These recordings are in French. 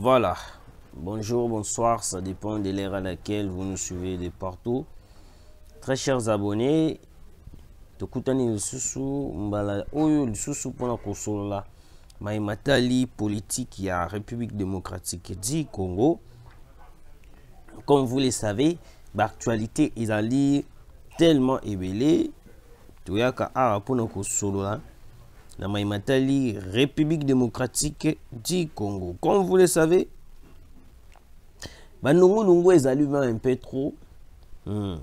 Voilà. Bonjour, bonsoir, ça dépend de l'ère à laquelle vous nous suivez de partout. Très chers abonnés, tokutani lisusu mbala oyo lisusu pona kosolola maimatali politique ya République démocratique du Congo. Comme vous le savez, l'actualité est allée tellement ébélée. Toyaka a pona kosolola la maimatali République démocratique du Congo. Comme vous le savez, Banungu est allumé un peu trop. Le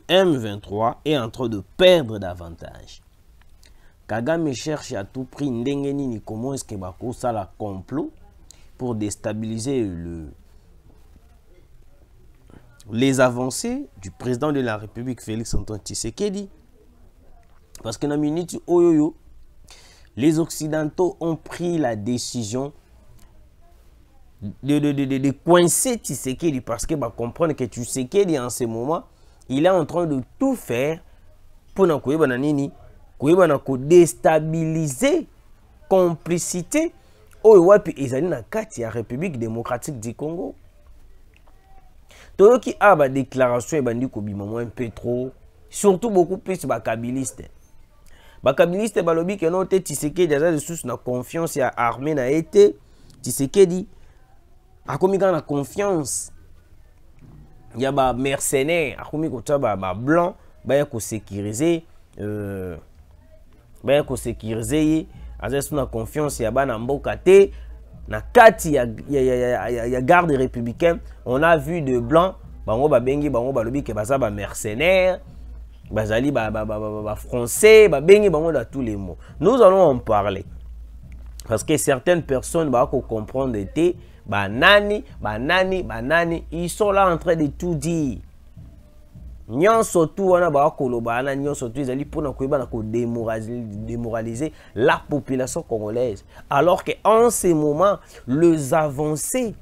M23 est en train de perdre davantage. Kagame cherche à tout prix ndengeni comment est-ce que bako ça la complot pour déstabiliser les avancées du président de la République Félix Antoine Tshisekedi. Parce que dans minute oyoyo, les Occidentaux ont pris la décision de coincer Tshisekedi parce que comprendre que Tshisekedi en ce moment, il est en train de tout faire pour déstabiliser complicité oyowapi ezali na kati ya République démocratique du Congo. Toyoki a ba déclaration ebandi kobima un peu trop, surtout beaucoup plus ba kabiliste. Ba kabiliste balobi que non te Tshisekedi aza de sous na confiance ya armée na été Tshisekedi akomi na confiance ya ba mercenaires akomi kota ba blanc ba ko sécuriser aza sous na confiance ya bana mboka te na kati ya garde républicaine. On a vu de blancs bango ba bengi bango balobi ke baza ba mercenaires bazali ba français ba bengi bango dans tous les mots. Nous allons en parler parce que certaines personnes ba ko comprendre te banani, ils sont là en train de tout dire. Nyon surtout wana ba koloba na nyon surtout ezali pona koyeba na ko démoraliser la population congolaise, alors que en ce moment les avancées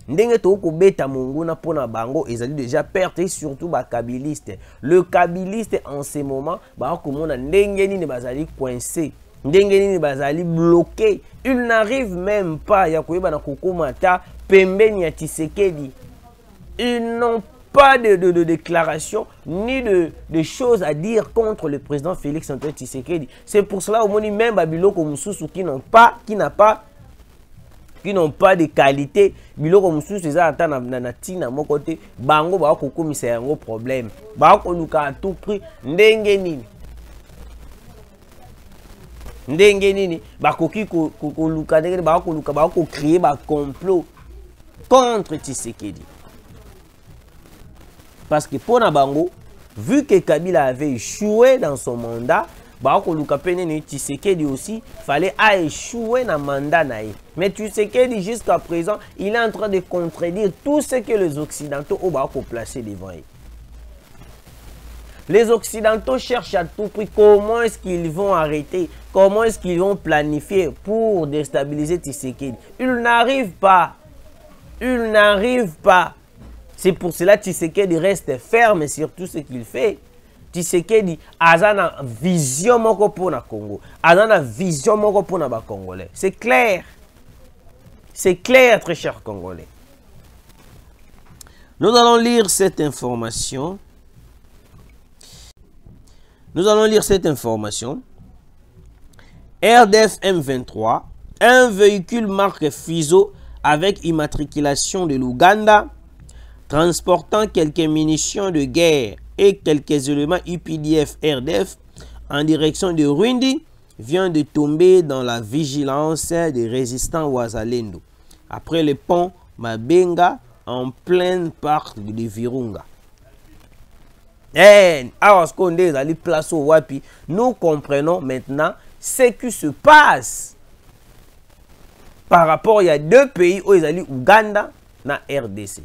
ndenge to ko beta monguna pona bango ezali déjà perte, et surtout ba kabiliste. Le kabiliste en ce moment ba ko mona ndenge ni bazali coincé, ndenge ni bazali bloqué. Il n'arrive même pas ya koyeba na kokomata pembeni ya Tshisekedi. Ils n'ont pas de déclaration ni de choses à dire contre le président Félix Antoine Tshisekedi. C'est pour cela au moins même Babiloko Mususu qui n'ont pas de qualité, Biloko Mususu eza ata na tina mon côté bango ba ko komisa yango problème. Ba ko luka à tout prix ndenge nini bakoki ko luka ndenge ba ko créer ba complot contre Tshisekedi. Parce que pour Nabango, vu que Kabila avait échoué dans son mandat, Tshisekedi aussi fallait échouer dans le mandat. Mais Tshisekedi jusqu'à présent, il est en train de contredire tout ce que les Occidentaux ont placé devant eux. Les Occidentaux cherchent à tout prix comment est-ce qu'ils vont arrêter, comment est-ce qu'ils vont planifier pour déstabiliser Tshisekedi. Ils n'arrivent pas. C'est pour cela que Tshisekedi reste ferme sur tout ce qu'il fait. Tshisekedi a une vision pour le Congo. A une vision pour les Congolais. C'est clair. C'est clair, très chers Congolais. Nous allons lire cette information. RDF M23, un véhicule marque Fizo avec immatriculation de l'Ouganda, transportant quelques munitions de guerre et quelques éléments UPDF RDF en direction de Rwindi, vient de tomber dans la vigilance des résistants Wazalendo, après le pont Mabenga en pleine parc de Virunga. Nous comprenons maintenant ce qui se passe par rapport à deux pays, Ouganda et RDC.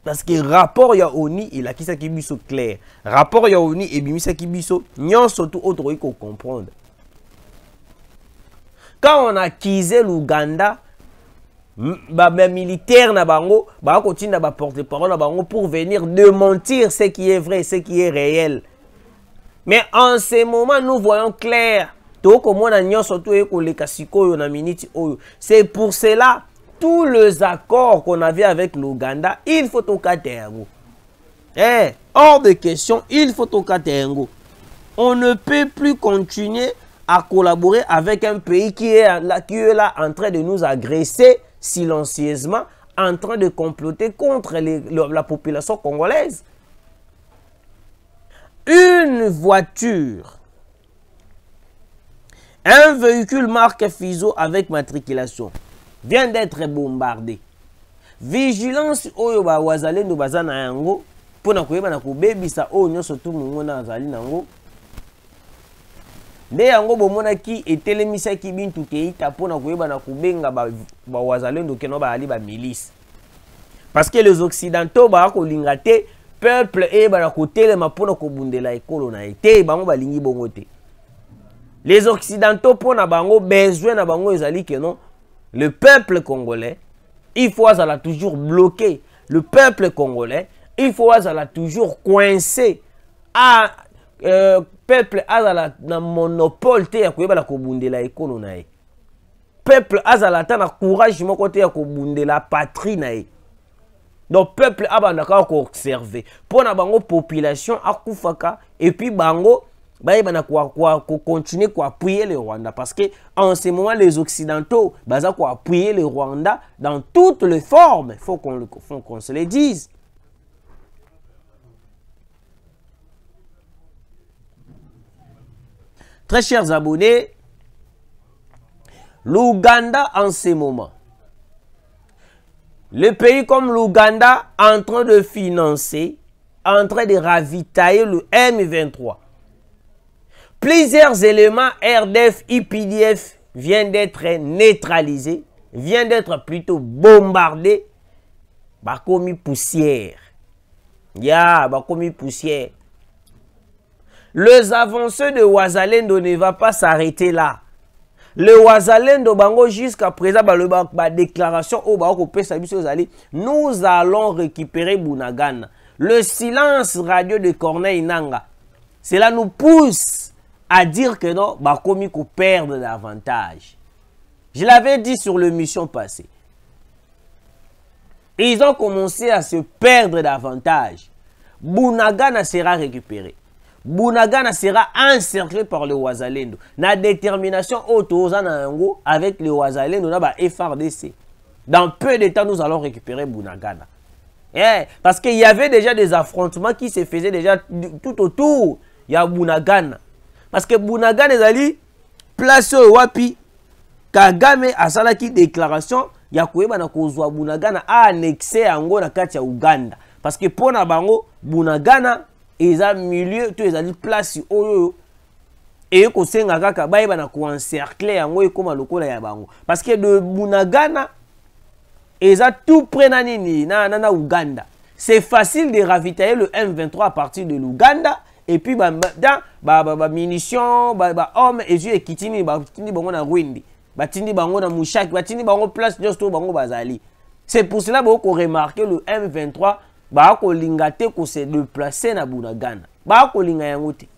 Parce que rapport ya ONI il a qui ça qui biso clair. Rapport ya ONI et bimisa qui biso nyon surtout autre qu'on comprendre. Quand on a accusé l'Ouganda, militaire na bango, ba continue na ba porte-parole na bango pour venir démentir ce qui est vrai, ce qui est réel. Mais en ce moment nous voyons clair C'est pour cela, tous les accords qu'on avait avec l'Ouganda, il faut au Katengo. Hors de question, il faut au Katengo. On ne peut plus continuer à collaborer avec un pays qui est là en train de nous agresser silencieusement, en train de comploter contre la population congolaise. Une voiture, un véhicule marque Fizo avec matriculation vient d'être bombardé. Vigilance oyo ba wazalendo bazana yango pona koyeba na kobebisa oyo nyonso tu mongona azali nango. Nde yango bomona ki etelemisa ki bintu keita pona koyeba na kubenga ba wazalendo keno ba ali ba milice. Parce que les occidentaux ba ko lingate peuple e ba na kotelema pona kobundela ekolo na ete bango balingi bongo te. Les occidentaux pona bango besoin na bango ezali que non le peuple congolais il faut azala toujours bloqué. Le peuple congolais il faut azala toujours coincé à peuple azala na monopole te ya koyeba la kobundela ekolo na ye. Peuple azala ta na courage moko te ya kobundela patrie na ye. Donc peuple abandaka ko observer pona bango population akufaka et puis bango baïba continuer à appuyer le Rwanda parce que en ce moment les occidentaux baza ko appuyer le Rwanda dans toutes les formes. Il faut qu'on se le dise. Très chers abonnés, l'Ouganda en ce moment, le pays comme l'Ouganda en train de financer, en train de ravitailler le M23. Plusieurs éléments RDF, IPDF viennent d'être neutralisés, viennent d'être plutôt bombardés. Bakomi poussière. Bakomi poussière. Les avancées de Ouazalendo ne va pas s'arrêter là. Le Ouazalendo bango jusqu'à présent, la déclaration au nous allons récupérer Bunagana. Le silence radio de Corneille Nanga, cela nous pousse à dire que non, Bakomi qu'on perdre davantage. Je l'avais dit sur l'émission passée. Ils ont commencé à se perdre davantage. Bunagana sera récupéré. Bunagana sera encerclé par le Ouazalendo. La détermination avec le Ouazalendo, FRDC. Dans peu de temps, nous allons récupérer Bunagana. Parce qu'il y avait déjà des affrontements qui se faisaient déjà tout autour. Il y a Bunagana. Parce que Bunagana est allé placer au Wapi. Kagame a salaki déclaration. Ya koyeba na kozwa Bunagana a annexé ango na kati ya Uganda. Parce que pour na bango Bunagana eza milieu to ezali place oyo et ko senga kaka bayeba na ko encercler yango ekoma lokola ya bango. Parce que de Bunagana eza tout près na nini na Uganda. C'est facile de ravitailler le M23 à partir de l'Ouganda. Et puis, munitions, hommes, et yeux, kitini, batini, bango na Rwindi, batini, bango na Mouchaki, batini, bango place, juste bango bazali. C'est pour cela qu'on remarque le M23, ko lingate ko se déplacer na Bunagana. Ko linga yangote.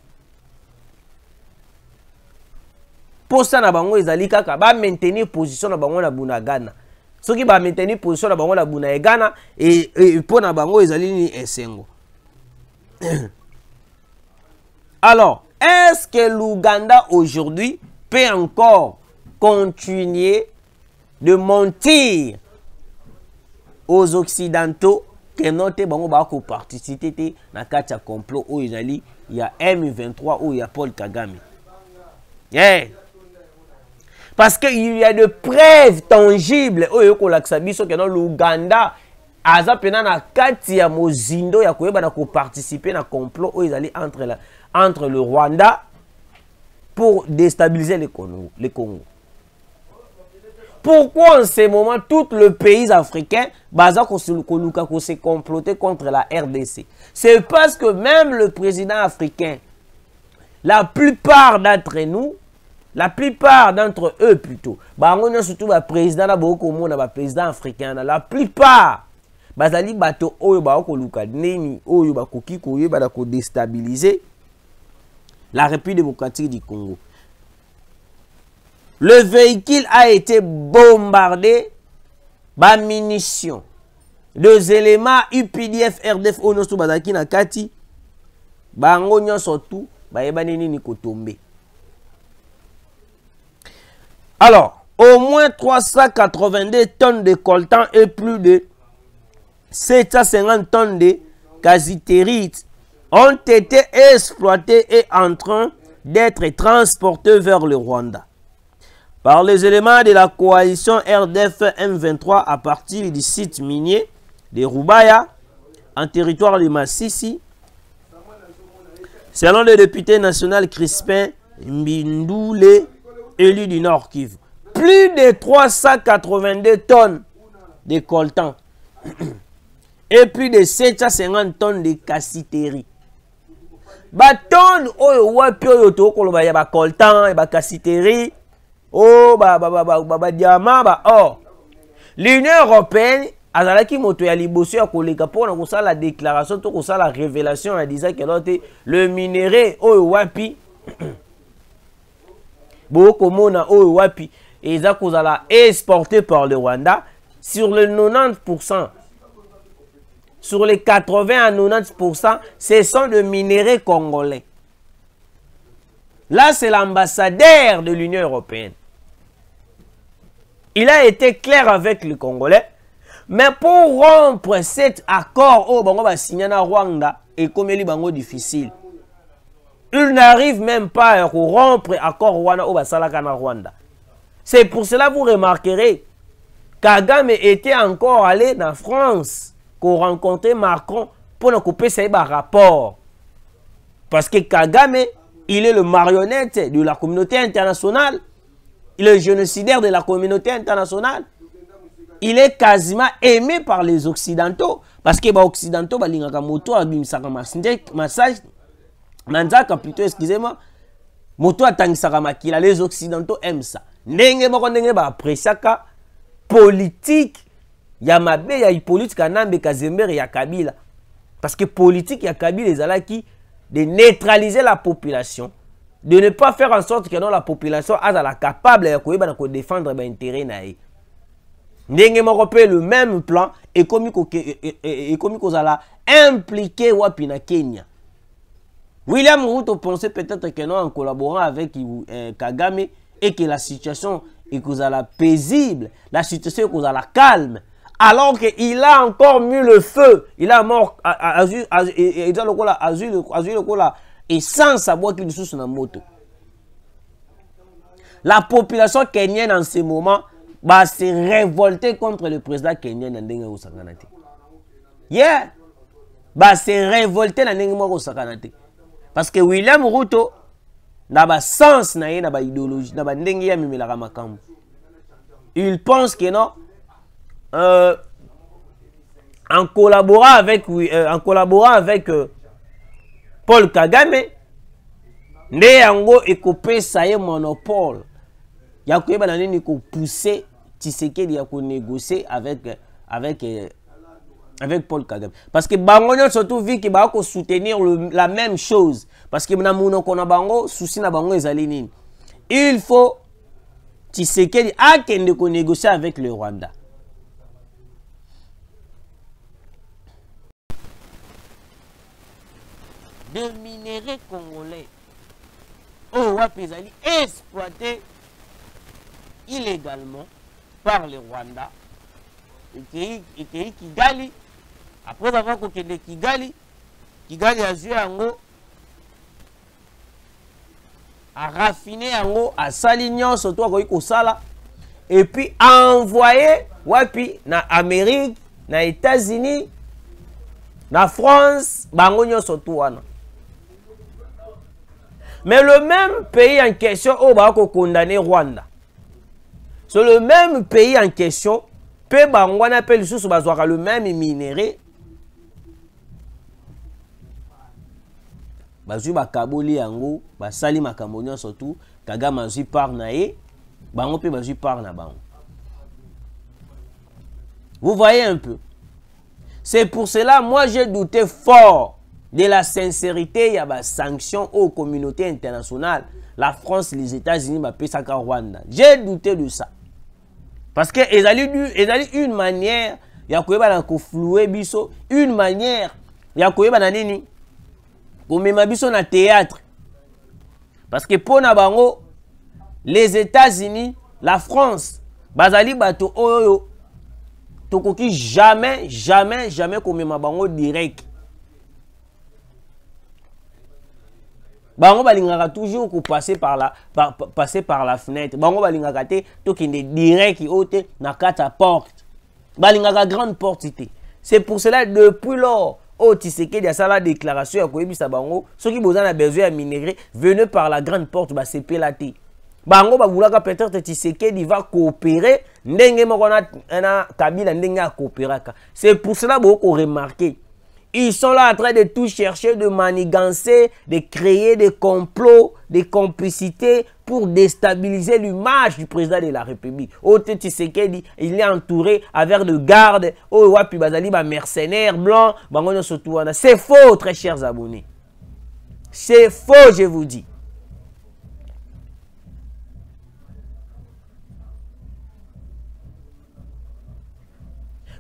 Pour ça, na bango ezali kaka, maintenir position na bango na Bunagana. Ce qui va maintenir position na bango na Bunagana, et pour na bango ezali ni esengo. Alors, est-ce que l'Ouganda aujourd'hui peut encore continuer de mentir aux Occidentaux que notre bango va participer dans le complot où il y a M23 où il y a Paul Kagame? Parce qu'il y a de preuves tangibles où il y a l'Ouganda aza pena na kati ya mozindo ya koyeba na ko participer na complot où ils allaient entre le Rwanda pour déstabiliser le Congo. Pourquoi en ce moment tout le pays africain baza ko se comploter contre la RDC? C'est parce que même le président africain, la plupart d'entre nous, la plupart d'entre eux plutôt, surtout le président président africain, la plupart bazali bato oyo ba ko luka neni oyo ba koki koyeba da ko déstabiliser la République démocratique du Congo. Le véhicule a été bombardé par munitions. Deux éléments UPDF, RDF, Onosu Bazaki Nakati. Bango nyonso tout, bayebani nini kotombe. Alors, au moins 382 tonnes de coltan et plus de 750 tonnes de casitérite ont été exploitées et en train d'être transportées vers le Rwanda par les éléments de la coalition RDF M23 à partir du site minier de Rubaya en territoire de Massissi. Selon le député national Crispin Mbindoule, élu du Nord Kivu, plus de 382 tonnes de coltan et plus de 750 tonnes de cassiterie. Ba tonnes oyo wapi oyo tokoloba ya ba coltan et ba cassiterie, oh ba diamant ba or. L'Union européenne azalaki moto ya liboso ya koleka pona ko sala déclaration to ko sala révélation en disant que le minerai oyo wapi beaucoup mona oyo wapi et ça kozala exporté par le Rwanda sur le 90%. Sur les 80 à 90%, ce sont des minéraux congolais. Là, c'est l'ambassadeur de l'Union européenne. Il a été clair avec les Congolais. Mais pour rompre cet accord, oh, bango ba signé na Rwanda, et comme il est difficile. Il n'arrive même pas à rompre l'accord Rwanda ou Basalaka na Rwanda. C'est pour cela que vous remarquerez Kagame était encore allé en France pour rencontrer Macron pour nous couper ces rapports. Parce que Kagame, il est le marionnette de la communauté internationale. Il est le génocidaire de la communauté internationale. Il est quasiment aimé par les Occidentaux. Parce que les Occidentaux, les Occidentaux aiment ça. Politique. Yamabe ya politique kanambe kazembere ya Kabila. Parce que politique ya Kabila les alaki de neutraliser la population, de ne pas faire en sorte que non la population est capable de défendre les intérêts naïs. Ndenge moko pe le même plan et comme kozala impliqué wapi na Kenya. William Ruto pensait peut-être que non en collaborant avec Kagame et que la situation est paisible, la situation est calme. Alors qu'il a encore mis le feu, il a mort essence à boire qu'il sous la moto. La population kenyenne en ce moment va se révolter contre le président kenyan Ndenge Osakanate. Yeah, va se révolter na Ndenge Osakanate. Parce que William Ruto n'a pas sens na n'a pas idéologie, n'a pas Ndenge ya mimela makambo. Il pense que non. En collaborant avec Paul Kagame, ne yango ekopé ça y monopole. Ya koyeba na nini ko pousser Tshisekedi ya ko négocier avec Paul Kagame. Parce que bango surtout vu que ba ko soutenir la même chose. Parce que na monoko na bango souci na bango ezali nini. Il faut Tshisekedi akende ko négocier avec le Rwanda. De minéraux congolais au Wapizali exploités illégalement par le Rwanda et Kigali. Après avoir coqué de Kigali a joué en haut, a raffiné en haut, a saligné surtout à Sala et puis a envoyé Wapi na Amérique, na États-Unis, na France, bangonyo surtout wana. Mais le même pays en question, on va condamner Rwanda. C'est le même pays en question, on appelle le même minerai. Bazu bakaboli yango, basali makambo surtout, Kagame azui par nae, bango pe bazu par na bango. Vous voyez un peu. C'est pour cela moi j'ai douté fort de la sincérité, il y a des sanctions aux communautés internationales. La France, les États-Unis, Pesaka Rwanda. J'ai douté de ça. Parce que ils ont une manière, il y a flouer biso, une manière, il y a nini, comme biso na théâtre. Parce que pour Nabango, les États-Unis, la France, bazali bato oyo, tokoki jamais comme bango direct. Bango balingaka toujours pour passer par la fenêtre. Bango balingaka te tokende direct ote na kata porte. Balingaka grande porte. C'est pour cela depuis lors au Tshisekedi a ça la déclaration à koyebisa bango ceux qui besoin a besoin à minerai venez par la grande porte ba CP la te. Bango ba voulaka peut-être Tshisekedi va coopérer ndenge moko na Kabila ndenge a coopéraka. C'est pour cela beaucoup remarqué. Ils sont là en train de tout chercher, de manigancer, de créer des complots, des complicités pour déstabiliser l'image du président de la République. Ote Tshisekedi, il est entouré avec de gardes, wapi bazali ba mercenaires blancs, bango surtout. C'est faux, très chers abonnés. C'est faux, je vous dis.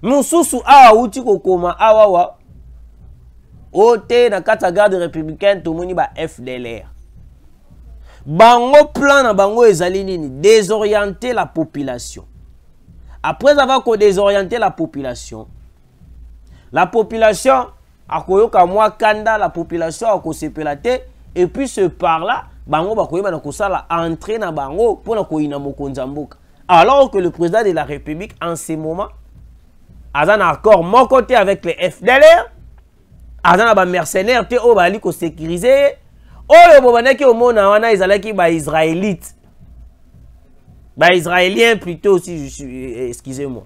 Mususu awa uti kokoma awawa. Ote na kata garde républicaine tout moni ba FDLR. Bango plan na bango ezali nini désorienter la population. Après avoir désorienté la population akoyoka mwa kanda, la population akosepelate et puis ce par là bango bakoyeba na kosala entrer na bango pour na koyina mokonza mboka. Alors que le président de la République en ce moment a un accord mon côté avec les FDLR. Azana ba mercenaires te o bali ko sécuriser oyo bobanaki o mona wana ezalaki ba israélite ba israélien plutôt si je suis excusez-moi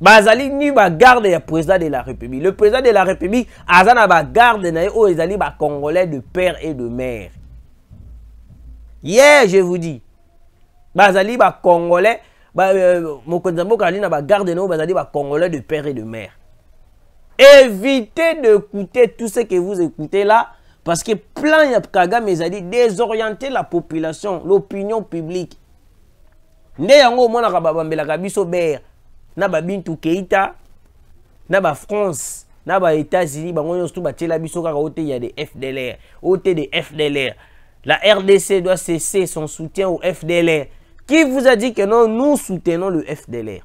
bazali ni ba garde ya président de la République. Le président de la République azana ba garde na o ezali ba congolais de père et de mère. Yeah, je vous dis bazali ba congolais ba mokonzambo kali na ba garde na o bazali ba congolais de père et de mère. Évitez d'écouter tout ce que vous écoutez là, parce que plein de Kagame a dit désorienter la population, l'opinion publique. Nde yango mona ka babambela biso ber na ba Bintou Keïta na ba France na ba États-Unis bango nyonso batela biso kaka ote ya des FDLR, ote des FDLR. La RDC doit cesser son soutien au FDLR. Qui vous a dit que non, nous soutenons le FDLR?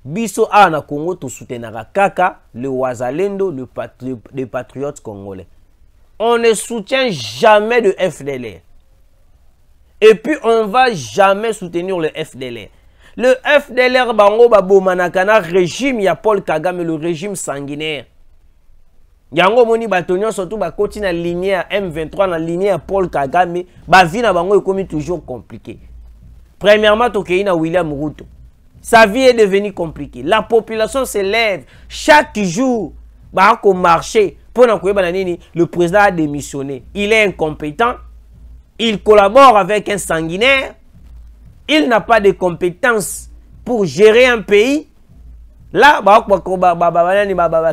Biso a na Congo to soutenara kaka le Wazalendo, les patriotes congolais. On ne soutient jamais le FDLR. Et puis on va jamais soutenir le FDLR. Le FDLR bango babo manakana régime ya Paul Kagame, le régime sanguinaire. Yango moni batonyo surtout ba koti na lignée à M23 na lignée à Paul Kagame, ba vie na bango est toujours compliqué. Premièrement to na William Ruto. Sa vie est devenue compliquée. La population s'élève chaque jour. Au marché, le président a démissionné. Il est incompétent. Il collabore avec un sanguinaire. Il n'a pas de compétences pour gérer un pays. Là,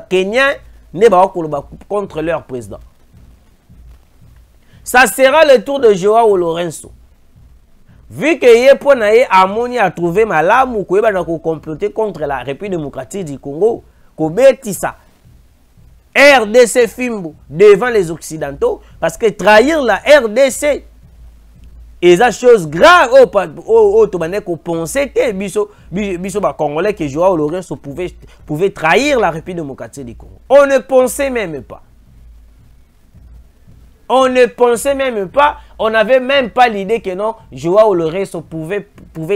Kenyans contre leur président. Ça sera le tour de Joao Lourenço. Vu que Yeponaye Amoni a trouvé malamu koyeba na ko comploter contre la République démocratique du Congo, ko betisa RDC Fimbo devant les Occidentaux, parce que trahir la RDC est une chose grave. Oh, to bane ko penser que biso ba Congolais que Joao Lourenço pouvait trahir la République démocratique du Congo. On ne pensait même pas. On ne pensait même pas, on n'avait même pas l'idée que non, Joao Lourenço pouvait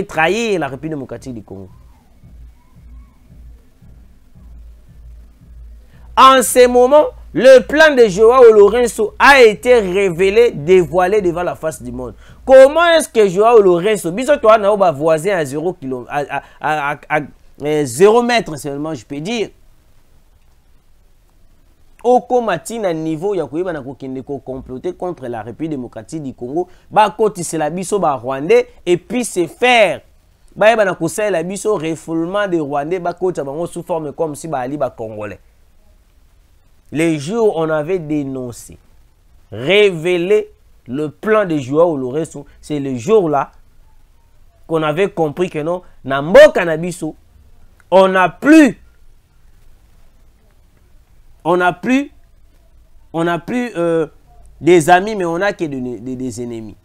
trahir la République démocratique du Congo. En ce moment, le plan de Joao Lourenço a été révélé, dévoilé devant la face du monde. Comment est-ce que Joao Lourenço, biso toi na ba voisin à 0 mètre seulement, je peux dire. Oko matina niveau ya koyeba na kokende ko comploter contre la République démocratique du Congo, ba koti c'est la biso ba Rwandais et puis c'est faire bayeba na kosala biso refoulement de Rwandais bakota bango sous forme comme si bali ba Congolais. Les jours on avait dénoncé, révélé le plan de Joao Lorenzo, c'est le jour là qu'on avait compris que non, na mboka na biso, on n'a plus des amis, mais on n'a que des ennemis.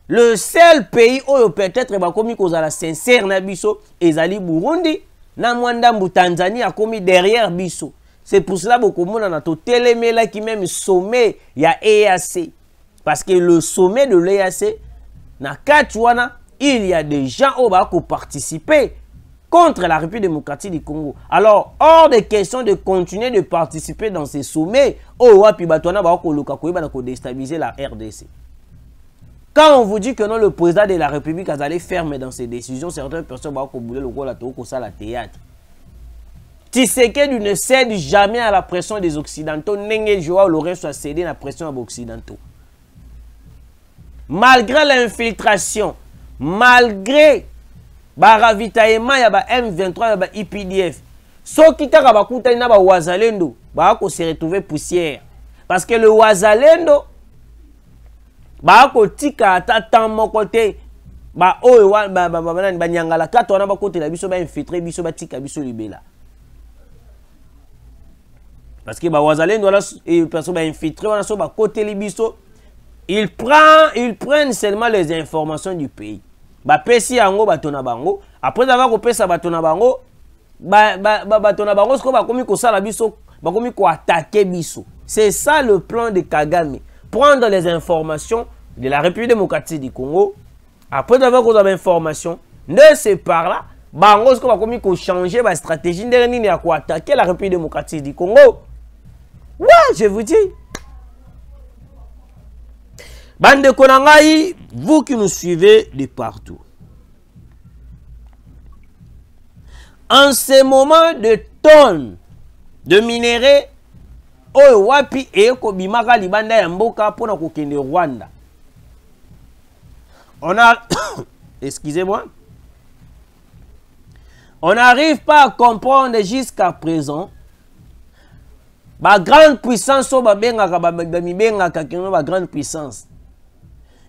Le seul pays où peut-être bakomi kozala sincère na biso ezali Burundi, na Mwandambu Tanzanie a commis derrière biso. C'est pour cela que nous avons télémé qui même sommet il y a EAC. Parce que le sommet de l'EAC, na Katouana, il y a des gens qui ont participé contre la République démocratique du Congo. Alors, hors de question de continuer de participer dans ces sommets, déstabiliser la RDC. Quand on vous dit que non, le président de la République a allé fermer dans ses décisions, certaines personnes vont bouler le rôle la théâtre. Tshisekedi ne cède jamais à la pression des Occidentaux. Nenge Joao Lorenzo a cédé à la pression des Occidentaux. Malgré l'infiltration, malgré le ravitaillement, il y a M23, il y a IPDF. Ceux qui ont été na Wazalendo, ils se retrouver poussière. Parce que le Wazalendo, ils tika ata tant mon côté. Nyangala kato na ba côté la biso ba infiltrer biso ba tika biso libela. Parce que Wazalendo là et personne ba infiltrer on a so ba côté libiso. Ils prennent seulement les informations du pays. Ba pesi yango batona bango. Après avoir coupé ça batona bango, batona bango ce qu'on va komi ko sala biso, ba komi ko attaquer biso. C'est ça le plan de Kagame. Prendre les informations de la République démocratique du Congo. Après avoir qu'on a information, de ce par là, bango ce qu'on va komi ko changer la stratégie de quoi attaquer la République démocratique du Congo. Ouais, je vous dis. Bande Konangai, vous qui nous suivez de partout. En ce moment de tonnes de minerais, Wapi et Kobimaka Libanda Yamboka pour nous Rwanda. On a, excusez-moi, on n'arrive pas à comprendre jusqu'à présent. Ma grande puissance, ma grande puissance.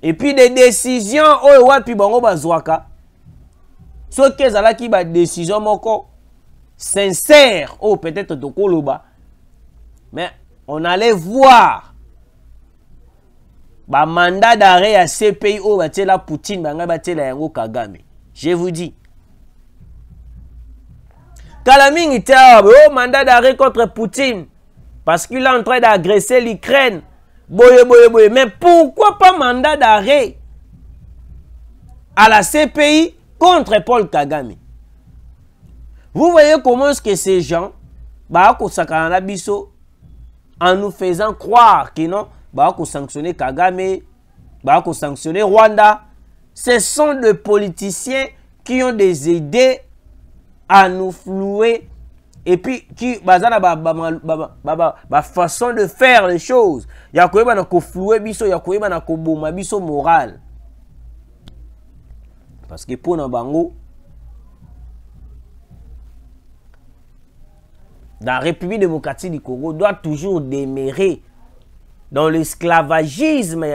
Et puis des décisions, Wapi Bango Bazwaka. Ce qui est la décision sincère, peut-être de Koloba. Mais on allait voir le mandat d'arrêt à ces pays où la Poutine, Kagame. Je vous dis. Kalaming était un mandat d'arrêt contre Poutine parce qu'il est en train d'agresser l'Ukraine. Mais pourquoi pas mandat d'arrêt à la CPI contre Paul Kagame? Vous voyez comment est-ce que ces gens en nous faisant croire que non, sanctionner Kagame, sanctionner Rwanda, ce sont des politiciens qui ont des idées à nous flouer et puis qui façon de faire les choses. Il y a quoi qui flouer biso, il y a quoi qui bouma biso moral. Parce que pour Nabango, dans la République démocratique du Congo, doit toujours demeurer dans l'esclavagisme.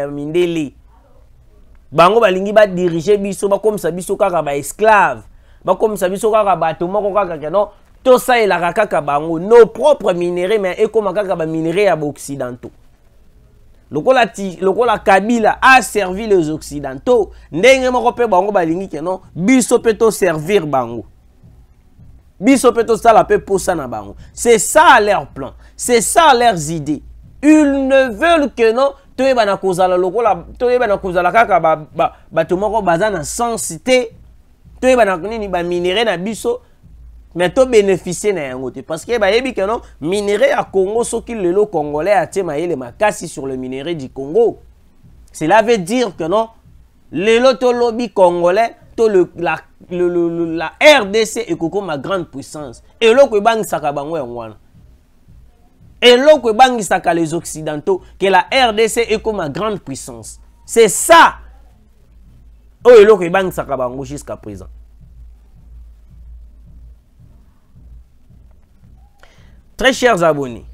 Bango balingi ba diriger biso ba comme ça biso kaka ba esclave. Ba comme ça biso kaka ba to moko kaka non. Tout ça est la kaka bango nos propres minéraux mais et comme kaka ba minéraux à occidentaux. Lokola Kabila a servi les occidentaux. Ndenge moko pe bango balingi ke non biso pe to servir bango. Biso pe to sala pe posa na bango. C'est ça leur plan. C'est ça leurs idées. Ils ne veulent que non toyeba na kozala lokola toyeba na kozala kaka ba to moko bazana sans cité. Toyeba na nini ba minéraux na biso. Mais to bénéficier na yango te parce que ba yebi que non minerai à Congo soki lelo congolais a tema yele makasi sur le minerai du Congo. Cela veut dire que non lelo to lobby congolais to la RDC et koko ma grande puissance et loko bang saka bango yangwana. Et loko bang saka les occidentaux que la RDC est comme ma grande puissance. C'est ça. Oh loko bang saka bango jusqu'à présent. Très chers abonnés,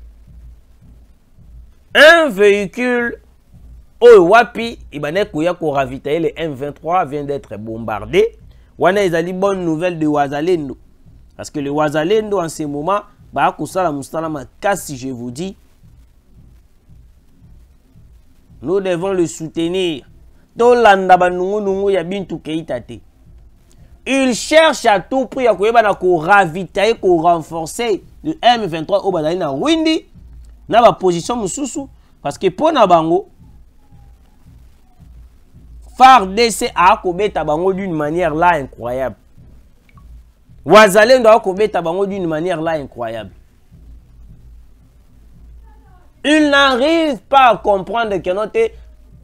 un véhicule Wapi, Ibanekuya ko ravitailler le M23 vient d'être bombardé. Wana ezali bonne nouvelle de Wazalendo. Parce que le Wazalendo en ce moment, ba kusala mustalama kasi je vous dis, nous devons le soutenir. Tolanda banungu nungu ya Bintou Keita te. Il cherche à tout prix à ravitailler, à renforcer le M23 au Badali na Windi, na ba position mususu, parce que pour na bango, FARDC a kobeta bango d'une manière là incroyable. Wazalendo a kobeta bango d'une manière là incroyable. Il n'arrive pas à comprendre que notre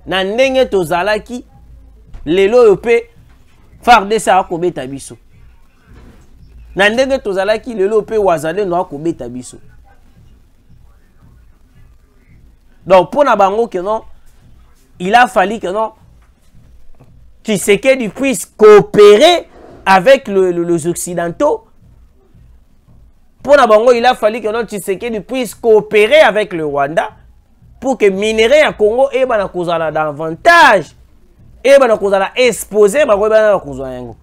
na ndenge tozalaki lelo yope FARDC a kobeta biso. Na ndenge tozalaki lelo pe Wazalendo a kobeta biso. Donc pour na bango que non, il a fallu que non Tshisekedi puisse coopérer avec les Occidentaux. Pour na bango, il a fallu que non Tshisekedi puisse coopérer avec le Rwanda pour que minerai à Congo et bana kozala davantage et bana kozala exposé ba ko bana kozwa yango.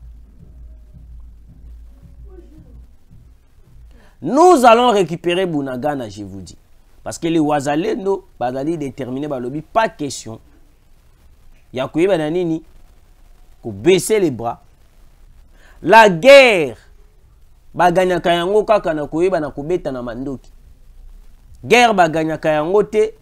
Nous allons récupérer Bunagana, je vous dis. Parce que les Wazalendo, bazali déterminé ba lobby, pas question. Ya koyeba na nini ko baisser les bras. La guerre baganyaka yango kaka na koyeba na kobeta na mandoki. Guerre baganyaka yango te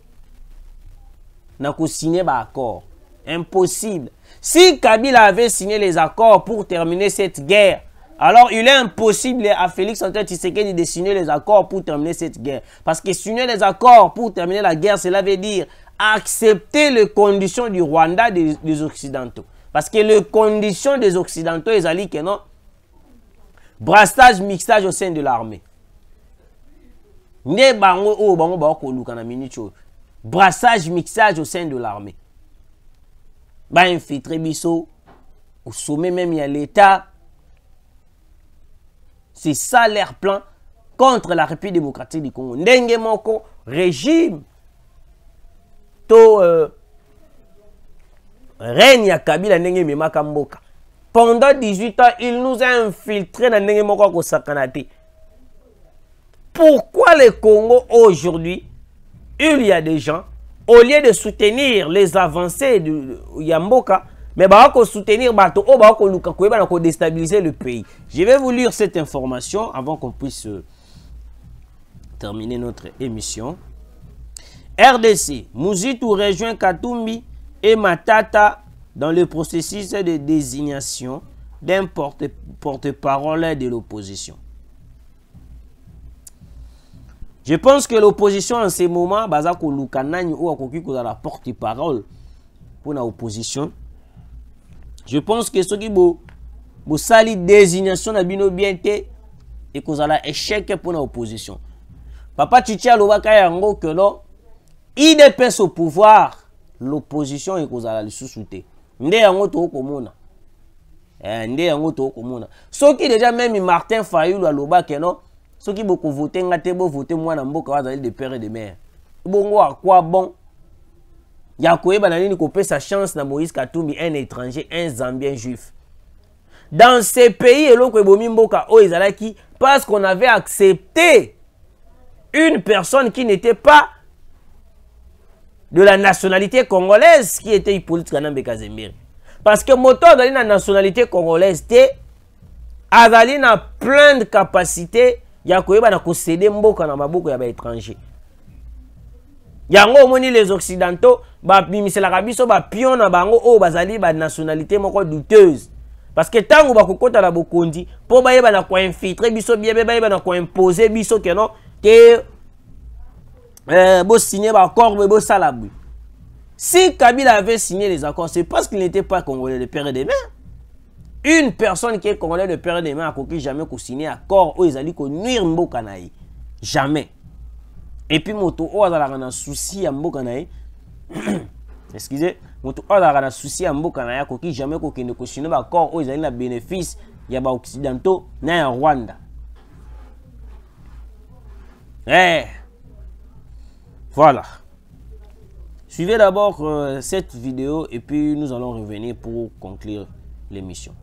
na ko signer ba accord. Impossible. Si Kabila avait signé les accords pour terminer cette guerre, alors il est impossible à Félix Antoine Tshisekedi de signer les accords pour terminer cette guerre. Parce que signer les accords pour terminer la guerre, cela veut dire accepter les conditions du Rwanda des Occidentaux. Parce que les conditions des Occidentaux, ils allaient que non, brassage, mixage au sein de l'armée. Ne bango o bango ba ko luka na minicho. Brassage, mixage au sein de l'armée. Ba infiltrer biso au sommet même il y a l'État. C'est ça leur plan contre la République démocratique du Congo. Ndenge moko régime to règne ya Kabila ndenge memaka mboka. Pendant 18 ans, il nous a infiltrés dans ndenge moko ko sakanate. Pourquoi le Congo aujourd'hui, il y a des gens, au lieu de soutenir les avancées de Yamboka, mais bah soutenir bato o ba ko luka ko ba ko déstabiliser le pays. Je vais vous lire cette information avant qu'on puisse terminer notre émission. RDC, Muzitu rejoint Katumbi et Matata dans le processus de désignation d'un porte-parole de l'opposition. Je pense que l'opposition en ce moment, bazako lukanani ou akoki ko la porte-parole pour l'opposition. Je pense que ce qui est sali désignation na bino bien te et que ça a échec pour l'opposition. Papa Chicha Lobaka yango que non, il dépêche au pouvoir, l'opposition et que ça a le sous-souté. Nde yango to komona. Nde yango to komona. Ce qui déjà même Martin Fayulu a Lobaka non, ce qui beaucoup voté ngate bo voter moi na mboka wa de père et de mère. Bongo à quoi bon? Yakoye banani ko pe sa chance na Moïse Katumbi, un étranger, un Zambien juif. Dans ces pays et l'autre mboka o ezalaki parce qu'on avait accepté une personne qui n'était pas de la nationalité congolaise, qui était Hippolyte Kanambe Kazemiri. Parce que moto dans la nationalité congolaise te azali na plein de capacités yakoye bana ko céder mboka na maboko ya ba étranger. Yango moni les occidentaux ba bimisela kabiso ba pion na bango o bazali ba nationalité moko douteuse. Parce que tango ba kokota la bokondi po ba yeba na ko infiltrer biso bien ba yeba na ko imposer biso que non que bo signer ba accord bo salabu. Si Kabila avait signé les accords, c'est parce qu'il n'était pas congolais de père et de mère. Une personne qui est congolais de père et de mère a coquille jamais ko signer accord o ezali ko nuire mboka na ye. Jamais. Et puis moto o azala na souci ya mboka na ye. Excusez, moto o azala na souci ya mboka na ye ko ki jamais ko kende ko signer ba accord o ezali na bénéfice ya ba occidentaux na ya Rwanda. Eh, voilà. Suivez d'abord cette vidéo et puis nous allons revenir pour conclure l'émission.